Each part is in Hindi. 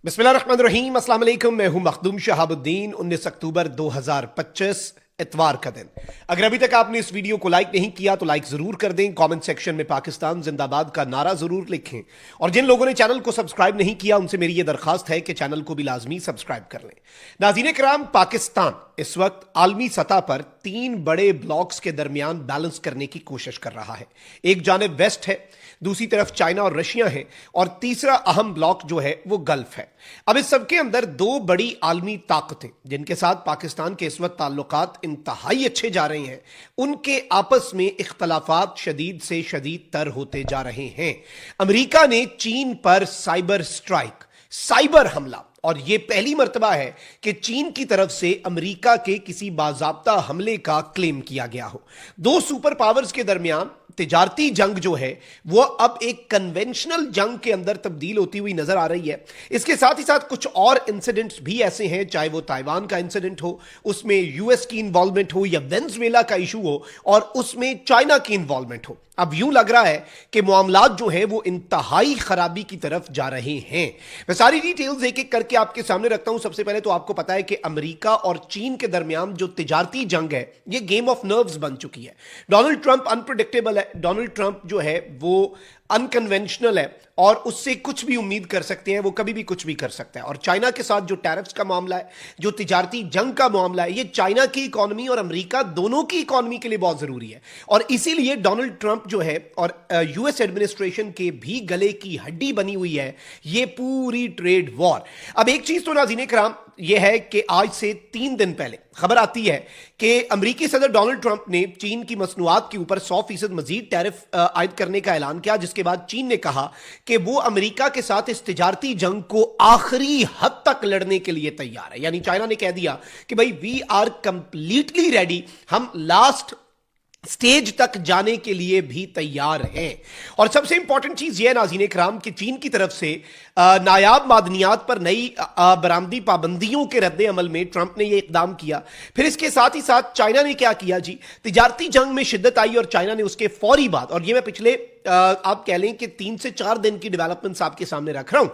बिस्मिल्लाहिर्रहमानिर्रहीम, अस्सलाम वालेकुम। मैं हूं मखदूम शहाबुद्दीन। 19 अक्टूबर 2025 इतवार का दिन। अगर अभी तक आपने इस वीडियो को लाइक नहीं किया तो लाइक जरूर कर दें। कमेंट सेक्शन में पाकिस्तान जिंदाबाद का नारा जरूर लिखें। और जिन लोगों ने चैनल को सब्सक्राइब नहीं किया उनसे मेरी यह दरखास्त है कि चैनल को भी लाजमी सब्सक्राइब कर लें। नाज़रीन कराम, पाकिस्तान इस वक्त आलमी सतह पर तीन बड़े ब्लॉक्स के दरमियान बैलेंस करने की कोशिश कर रहा है। एक जानिब वेस्ट है, दूसरी तरफ चाइना और रशिया है, और तीसरा अहम ब्लॉक जो है वो गल्फ है। अब इस सबके अंदर दो बड़ी आलमी ताकतें जिनके साथ पाकिस्तान के इस वक्त ताल्लुकात इंतहाई अच्छे जा रहे हैं, उनके आपस में इख्तलाफात शदीद से शदीद तर होते जा रहे हैं। अमेरिका ने चीन पर साइबर स्ट्राइक, साइबर हमला, और यह पहली मर्तबा है कि चीन की तरफ से अमेरिका के किसी बाज़ाब्ता हमले का क्लेम किया गया हो। दो सुपर पावर्स के दरमियान तिजारती जंग जो है वो अब एक कन्वेंशनल जंग के अंदर तब्दील होती हुई नजर आ रही है। इसके साथ ही साथ कुछ और इंसिडेंट्स भी ऐसे हैं, चाहे वो ताइवान का इंसिडेंट हो, उसमें यूएस की इन्वॉल्वमेंट हो, या वेनेजुएला का इशू हो और उसमें चाइना की इन्वॉल्वमेंट हो। अब यूं लग रहा है कि मामलात जो है वो इंतहाई खराबी की तरफ जा रहे हैं। मैं सारी डिटेल्स एक एक करके आपके सामने रखता हूं। सबसे पहले तो आपको पता है कि अमेरिका और चीन के दरमियान जो तिजारती जंग है ये गेम ऑफ नर्व्स बन चुकी है। डोनाल्ड ट्रंप अनप्रेडिक्टेबल है, डोनाल्ड ट्रंप जो है वो अनकन्वेंशनल है और उससे कुछ भी उम्मीद कर सकते हैं, वो कभी भी कुछ भी कर सकता है। और चाइना के साथ जो टैरिफ्स का मामला है, जो तिजारती जंग का मामला है, ये चाइना की इकोनॉमी और अमेरिका दोनों की इकोनॉमी के लिए बहुत जरूरी है। और इसीलिए डोनाल्ड ट्रंप जो है और यूएस एडमिनिस्ट्रेशन के भी गले की हड्डी बनी हुई है ये पूरी ट्रेड वॉर। अब एक चीज तो नाज़रीन कराम यह है कि आज से 3 दिन पहले खबर आती है कि अमेरिकी सदर डोनाल्ड ट्रंप ने चीन की मसनूआत के ऊपर 100% मजीद टैरिफ आयद करने का ऐलान किया, जिसके बाद चीन ने कहा कि वो अमेरिका के साथ इस तिजारती जंग को आखिरी हद तक लड़ने के लिए तैयार है। यानी चाइना ने कह दिया कि भाई वी आर कंप्लीटली रेडी, हम लास्ट स्टेज तक जाने के लिए भी तैयार हैं। और सबसे इंपॉर्टेंट चीज यह नाज़रीन कराम कि चीन की तरफ से नायाब मादनियात पर नई बरामदी पाबंदियों के रद्द अमल में ट्रंप ने यह इकदाम किया। फिर इसके साथ ही साथ चाइना ने क्या किया जी, तिजारती जंग में शिद्दत आई और चाइना ने उसके फौरी बाद, और यह मैं पिछले आप कह लें कि 3 से 4 दिन की डेवलपमेंट्स आपके सामने रख रहा हूं।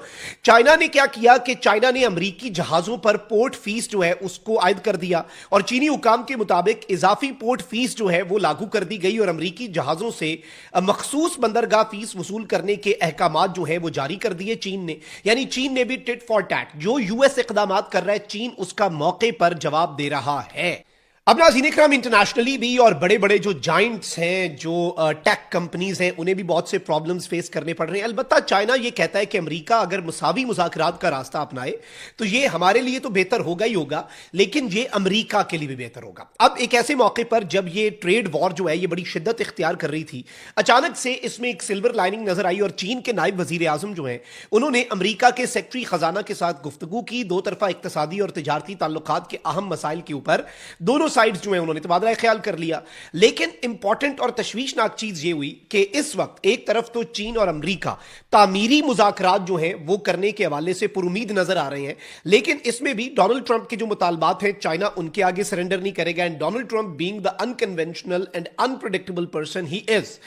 चाइना ने क्या किया कि चाइना ने अमेरिकी जहाजों पर पोर्ट फीस जो है उसको आयद कर दिया, और चीनी हुकाम के मुताबिक इजाफी पोर्ट फीस जो है वो लागू कर दी गई और अमेरिकी जहाजों से मखसूस बंदरगाह फीस वसूल करने के अहकामात जो है वो जारी कर दिए चीन ने। यानी चीन ने भी टिट फॉर टैट, जो यूएस इकदामात कर रहा है चीन उसका मौके पर जवाब दे रहा है। अब नाज़रीन कराम, इंटरनेशनली भी और बड़े बड़े जो जाइंट्स हैं, जो टेक कंपनीज हैं, उन्हें भी बहुत से प्रॉब्लम्स फेस करने पड़ रहे हैं। अलबत्ता चाइना ये कहता है कि अमेरिका अगर मुसावी मुज़ाकरात का रास्ता अपनाए तो ये हमारे लिए तो बेहतर होगा ही होगा, लेकिन ये अमेरिका के लिए भी बेहतर होगा। अब एक ऐसे मौके पर जब ये ट्रेड वॉर जो है ये बड़ी शिद्दत इख्तियार कर रही थी, अचानक से इसमें एक सिल्वर लाइनिंग नजर आई और चीन के नायब वजीर आजम जो है उन्होंने अमेरिका के सेक्रेटरी खजाना के साथ गुफ्तगू की। दो तरफा इक्तसादी और तिजारती ताल्लुकात के अहम मसाइल के ऊपर दोनों साइड्स जो है उन्होंने तबादला ख्याल कर लिया। लेकिन इंपॉर्टेंट और तशवीशनाक चीज ये हुई कि इस वक्त एक तरफ तो चीन और अमेरिका तामीरी मुज़ाकरात जो हैं वो करने के हवाले से पुरुमीद नजर आ रहे हैं, लेकिन इसमें भी डोनाल्ड ट्रंप के जो मुतालबात हैं चाइना उनके आगे सरेंडर नहीं करेगा। And Donald Trump being the unconventional and unpredictable person he is,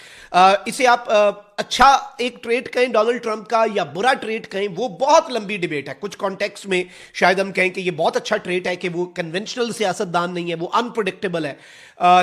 इसे आप अच्छा एक ट्रेट कहें डोनाल्ड ट्रंप का या बुरा ट्रेट कहें, वो बहुत लंबी डिबेट है। कुछ कॉन्टेक्स्ट में शायद हम कहें कि ये बहुत अच्छा ट्रेट है कि वो कन्वेंशनल सियासतदान नहीं है, वो अनप्रेडिक्टेबल है।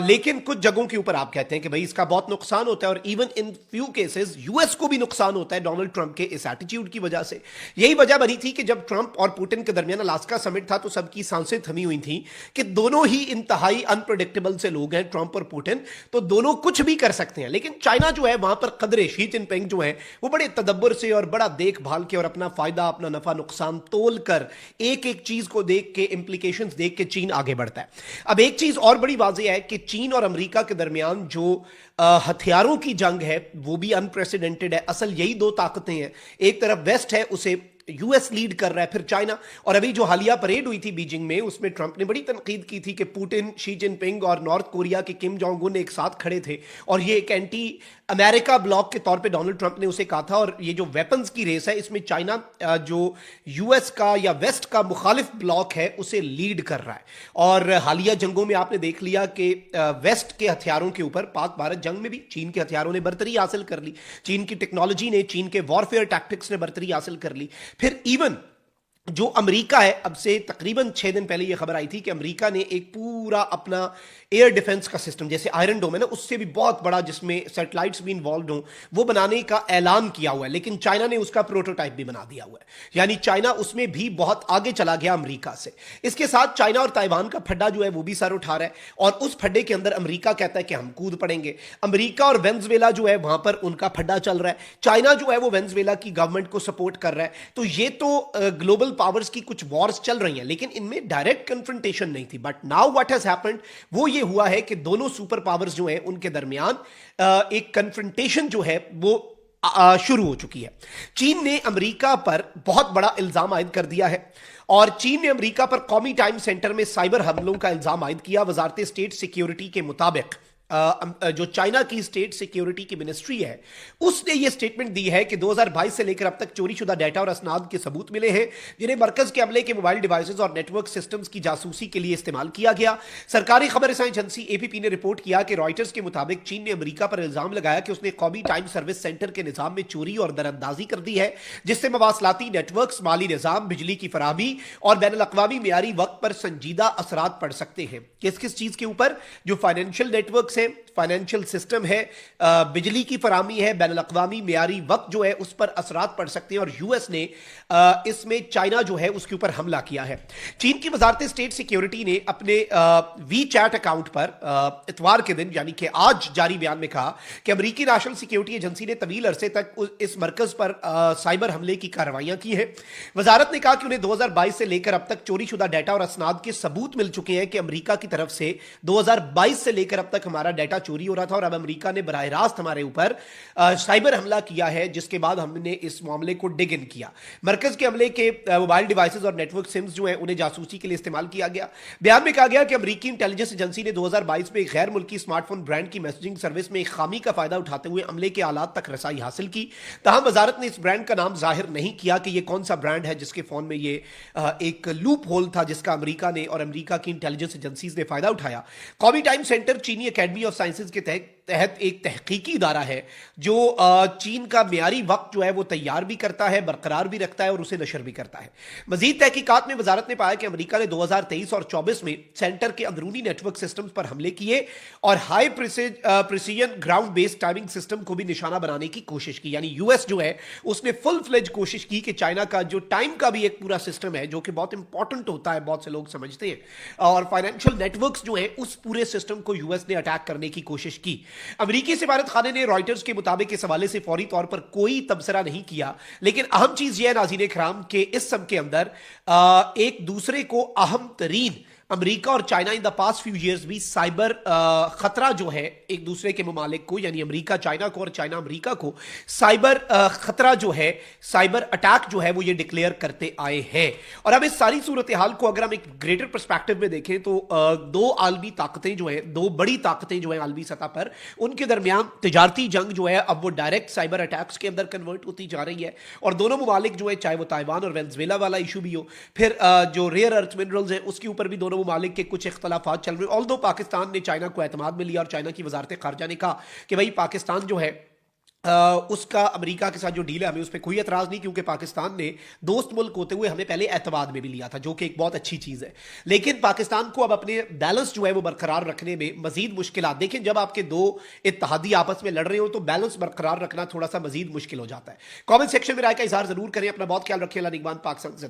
लेकिन कुछ जगहों के ऊपर आप कहते हैं कि भाई इसका बहुत नुकसान होता है, और even in few cases US को भी नुकसान होता है डोनाल्ड ट्रंप के इस एटीट्यूड की वजह से। यही वजह बनी थी कि जब ट्रंप और पुतिन के दरमियान अलास्का समिट था तो सबकी सांसें थमी हुई थी कि दोनों ही इंतहाई अनप्रेडिक्टेबल से लोग हैं, ट्रंप और पुतिन, तो दोनों कुछ भी कर सकते हैं। लेकिन चाइना जो है वहां पर कदरे शी जिनपिंग जो है वो बड़े तदब्बर से और बड़ा देखभाल के और अपना फायदा अपना नफा नुकसान तोल कर एक एक चीज को देख के, इंप्लीकेशंस देख के चीन आगे बढ़ता है। अब एक चीज और बड़ी वाज़ेह है कि चीन और अमेरिका के दरमियान जो हथियारों की जंग है वो भी अनप्रेसिडेंटेड है। असल यही दो ताकतें हैं, एक तरफ वेस्ट है, उसे यूएस लीड कर रहा है, फिर चाइना। और अभी जो हालिया परेड हुई थी बीजिंग में उसमें ट्रंप ने बड़ी तनकीद की थी कि पुतिन, शी जिनपिंग और नॉर्थ कोरिया के किम जोंग उन एक साथ खड़े थे और ये एक एंटी अमेरिका ब्लॉक के तौर पे डोनाल्ड ट्रंप ने उसे कहा था। और ये जो वेपन्स की रेस है इसमें चाइना जो यूएस का या वेस्ट का मुखालिफ ब्लॉक है उसे लीड कर रहा है। और हालिया जंगों में आपने देख लिया कि वेस्ट के हथियारों के ऊपर पाक भारत जंग में भी चीन के हथियारों ने बर्तरी हासिल कर ली, चीन की टेक्नोलॉजी ने, चीन के वॉरफेयर टैक्टिक्स ने बर्तरी हासिल कर ली। फिर इवन जो अमेरिका है, अब से तकरीबन 6 दिन पहले यह खबर आई थी कि अमेरिका ने एक पूरा अपना एयर डिफेंस का सिस्टम, जैसे आयरन डोम है ना, उससे भी बहुत बड़ा, जिसमें सैटेलाइट्स भी इन्वॉल्व हों, वो बनाने का ऐलान किया हुआ है। लेकिन चाइना ने उसका प्रोटोटाइप भी बना दिया हुआ है, यानी चाइना उसमें भी बहुत आगे चला गया अमेरिका से। इसके साथ चाइना और ताइवान का फड्डा जो है वो भी सर उठा रहा है, और उस फड्डे के अंदर अमेरिका कहता है कि हम कूद पड़ेंगे। अमेरिका और वेनेजुएला जो है वहां पर उनका फड्डा चल रहा है, चाइना जो है वो वेनेजुएला की गवर्नमेंट को सपोर्ट कर रहा है। तो ये तो ग्लोबल पावर्स की कुछ वॉर्स चल रही हैं, लेकिन इनमें डायरेक्ट कन्फ्रंटेशन नहीं थी। But now what has happened, वो ये हुआ है कि दोनों सुपर पावर्स जो हैं उनके दरमियान एक कन्फ्रंटेशन जो है वो शुरू हो चुकी है। चीन ने अमेरिका पर बहुत बड़ा इल्जाम आयद कर दिया है, और चीन ने अमेरिका पर कौमी टाइम सेंटर में साइबर हमलों का इल्जाम आयद किया। वजारत स्टेट सिक्योरिटी के मुताबिक जो चाइना की स्टेट सिक्योरिटी की मिनिस्ट्री है, उसने यह स्टेटमेंट दी है कि 2022 से लेकर अब तक चोरीशुदा डाटा और असनाद के सबूत मिले हैं, जिन्हें मरकज के अमले के मोबाइल डिवाइसेज और नेटवर्क सिस्टम्स की जासूसी के लिए इस्तेमाल किया गया। सरकारी खबर रसां एजेंसी एपीपी ने रिपोर्ट किया कि रॉयटर्स के मुताबिक चीन ने अमेरिका पर इल्जाम लगाया कि उसने कौमी टाइम सर्विस सेंटर के निजाम में चोरी और दरअंदाजी कर दी है, जिससे मवासलाती नेटवर्क, माली निजाम, बिजली की फराहमी और बैनुल अक़वामी मेयारी वक्त पर संजीदा असरात पड़ सकते हैं। किस किस चीज के ऊपर? जो फाइनेंशियल नेटवर्क है, फाइनेंशियल सिस्टम है, बिजली की फराहमी है, बैनुल अक़वामी मेयारी वक्त जो है उस पर असरात पड़ सकते हैं। और यूएस ने इसमें चाइना जो है उसके ऊपर हमला किया है। चीन की वजारत स्टेट सिक्योरिटी ने अपने वी चैट अकाउंट पर इतवार के दिन, यानी कि आज, जारी बयान में कहा कि अमेरिकी नेशनल सिक्योरिटी एजेंसी ने तवील अरसे तक इस मरकज पर साइबर हमले की कार्रवाइयां की है। वजारत ने कहा कि उन्हें 2022 से लेकर अब तक चोरीशुदा डाटा और असनाद के सबूत मिल चुके हैं कि अमेरिका की तरफ से 2022 से लेकर अब तक हमारा डाटा चोरी हो रहा था, और अब अमेरिका ने बराह रास्त हमारे ऊपर साइबर हमला किया है, जिसके बाद हमने इस मामले को डिग इन किया। मरकज के अमले के मोबाइल डिवाइसेज और नेटवर्क सिम्स जो हैं उन्हें जासूसी के लिए इस्तेमाल किया गया। बयान में कहा गया कि अमेरिकी इंटेलिजेंस एजेंसी ने 2022 में एक गैर मुल्की स्मार्टफोन ब्रांड की मैसेजिंग सर्विस में एक खामी का फायदा उठाते हुए अमले के आलात तक रसाई हासिल की। तहम वजारत ने इस ब्रांड का नाम जाहिर नहीं किया कि यह कौन सा ब्रांड है जिसके फोन में यह एक लूप होल था, जिसका अमेरिका ने और अमेरिका की इंटेलिजेंस एजेंसीज ने फायदा उठाया। कौमी टाइम सेंटर चीनी अकेडमी ऑफ साइंसेज के तहत एक तहकीकी इदारा है जो चीन का मियारी वक्त जो है वो तैयार भी करता है, बरकरार भी रखता है और उसे नशर भी करता है। मजीद तहकीकात में वजारत ने पाया कि अमेरिका ने 2023 और 24 में सेंटर के अंदरूनी नेटवर्क सिस्टम्स पर हमले किए और high precision ground based timing system को भी निशाना बनाने की कोशिश की। यानी यूएस जो है उसने फुल फ्लेज कोशिश की कि चाइना का जो टाइम का भी एक पूरा सिस्टम है, जो कि बहुत इंपॉर्टेंट होता है, बहुत से लोग समझते हैं, और फाइनेंशियल नेटवर्क्स जो है उस पूरे सिस्टम को यूएस ने अटैक करने की कोशिश की। अमेरिकी सिफारत खाने ने रॉयटर्स के मुताबिक इस हवाले से फौरी तौर पर कोई तबसरा नहीं किया, लेकिन अहम चीज यह है नाज़रीन इकराम के इस सब के अंदर एक दूसरे को अहम तरीन अमेरिका और China in the past few years भी साइबर खतरा जो है एक दूसरे के ममालिक को, यानी अमेरिका चाइना को और चाइना अमेरिका को साइबर खतरा जो है, साइबर अटैक जो है वो ये डिक्लेयर करते आए हैं। और अब इस सारी सूरत हाल को अगर हम एक ग्रेटर पर्सपेक्टिव में देखें तो दो आलमी ताकतें जो है, दो बड़ी ताकतें जो है आलमी सतह पर, उनके दरमियान तिजारती जंग जो है अब वो डायरेक्ट साइबर अटैक्स के अंदर कन्वर्ट होती जा रही है। और दोनों ममालिक जो है, चाहे वो ताइवान और वेनेजुएला वाला इशू भी हो, फिर जो रेयर अर्थ मिनरल्स है उसके ऊपर भी दोनों ममालिक के कुछ इख्तलाफात चल रहे हैं। ऑल्दो पाकिस्तान ने चाइना को एतमाद में लिया और चाइना की वजारत खारजा ने कहा कि भाई पाकिस्तान जो है उसका अमेरिका के साथ जो डील है हमें उस पर कोई एतराज नहीं, क्योंकि पाकिस्तान ने दोस्त मुल्क होते हुए हमें पहले एतमाद में भी लिया था, जो कि एक बहुत अच्छी चीज है। लेकिन पाकिस्तान को अब अपने बैलेंस जो है वो बरकरार रखने में मजीद मुश्किलात, देखें जब आपके दो इत्तहादी आपस में लड़ रहे हो तो बैलेंस बरकरार रखना थोड़ा सा मजीद मुश्किल हो जाता है। कॉमेंट सेक्शन में राय का इजहार जरूर करें। अपना बहुत ख्याल रखें। अल्लाह निगहबान। पाकिस्तान से